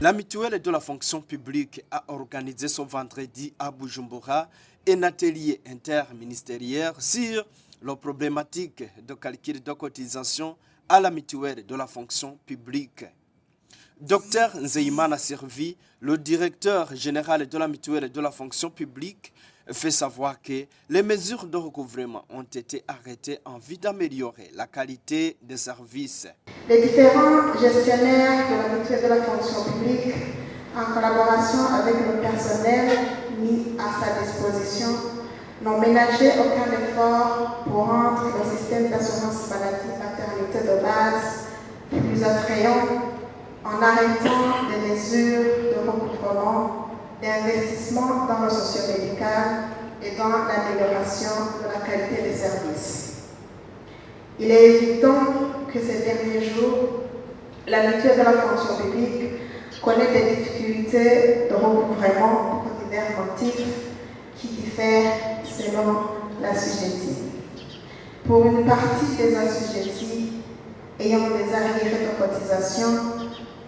La mutuelle de la fonction publique a organisé ce vendredi à Bujumbura un atelier interministériel sur les problématiques de calcul de cotisation à la mutuelle de la fonction publique. Dr Nzeimana Servi, le directeur général de la mutuelle de la fonction publique, fait savoir que les mesures de recouvrement ont été arrêtées en vue d'améliorer la qualité des services. Les différents gestionnaires de la mutuelle de la fonction publique, en collaboration avec le personnel mis à sa disposition, n'ont ménagé aucun effort pour rendre le système d'assurance maladie maternité de base plus attrayant en arrêtant des mesures de recouvrement, d'investissement dans le socio-médical et dans l'amélioration de la qualité des services. Il est évident que ces derniers jours, la mutuelle de la fonction publique connaît des difficultés de recouvrement pour divers motifs qui diffèrent selon l'assujetti. Pour une partie des assujettis ayant des arriérés de cotisation,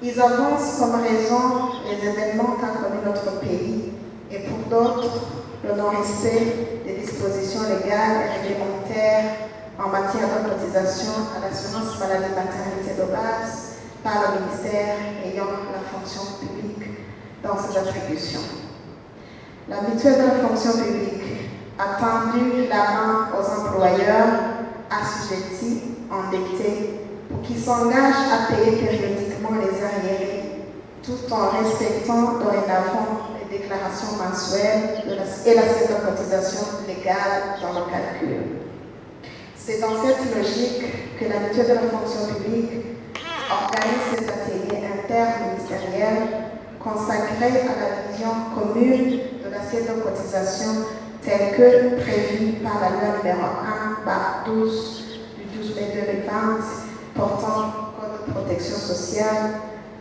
ils avancent comme raison les événements qu'a connus notre pays et pour d'autres, le non-respect des dispositions légales et réglementaires en matière de cotisation à l'assurance maladie maternité de base par le ministère ayant la fonction publique dans ses attributions. La mutuelle de la fonction publique a tendu la main aux employeurs assujettis, endettés, pour qu'ils s'engagent à payer périodiquement les arriérés, tout en respectant dorénavant les déclarations mensuelles et l'assiette de cotisation légale dans le calcul. C'est dans cette logique que la mutuelle de la fonction publique organise cet atelier interministériel consacré à la vision commune de l'assiette de cotisation telle que prévue par la loi numéro 1/12 du 12 mai 2020 portant code de protection sociale,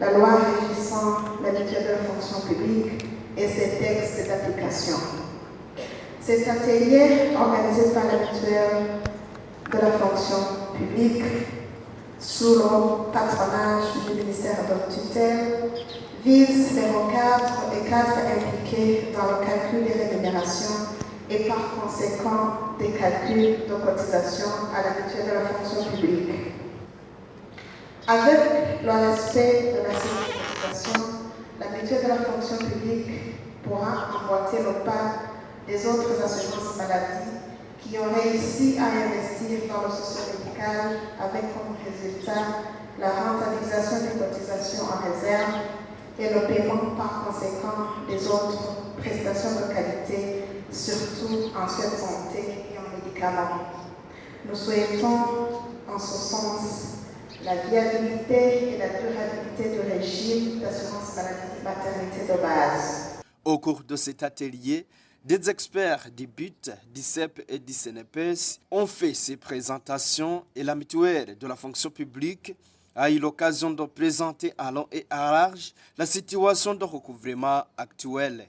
la loi régissant la mutuelle de la fonction publique et ses textes d'application. Cet atelier, organisé par la mutuelle de la fonction publique, sous le patronage du ministère de la tutelle, vise les recadres et cadres impliqués dans le calcul des rémunérations et par conséquent des calculs de cotisation à la mutuelle de la fonction publique. Avec le respect de la sécurisation, la mutuelle de la fonction publique pourra emboîter le pas des autres assurances maladie qui ont réussi à investir dans le socio-médical avec comme résultat la rentabilisation des cotisations en réserve et le paiement par conséquent des autres prestations de qualité, surtout en soins de santé et en médicaments. Nous souhaitons en ce sens la viabilité et la durabilité du régime d'assurance maladie maternité de base. Au cours de cet atelier, des experts du BUT, du CEP et du CNPS ont fait ces présentations et la mutuelle de la fonction publique a eu l'occasion de présenter à long et à large la situation de recouvrement actuelle.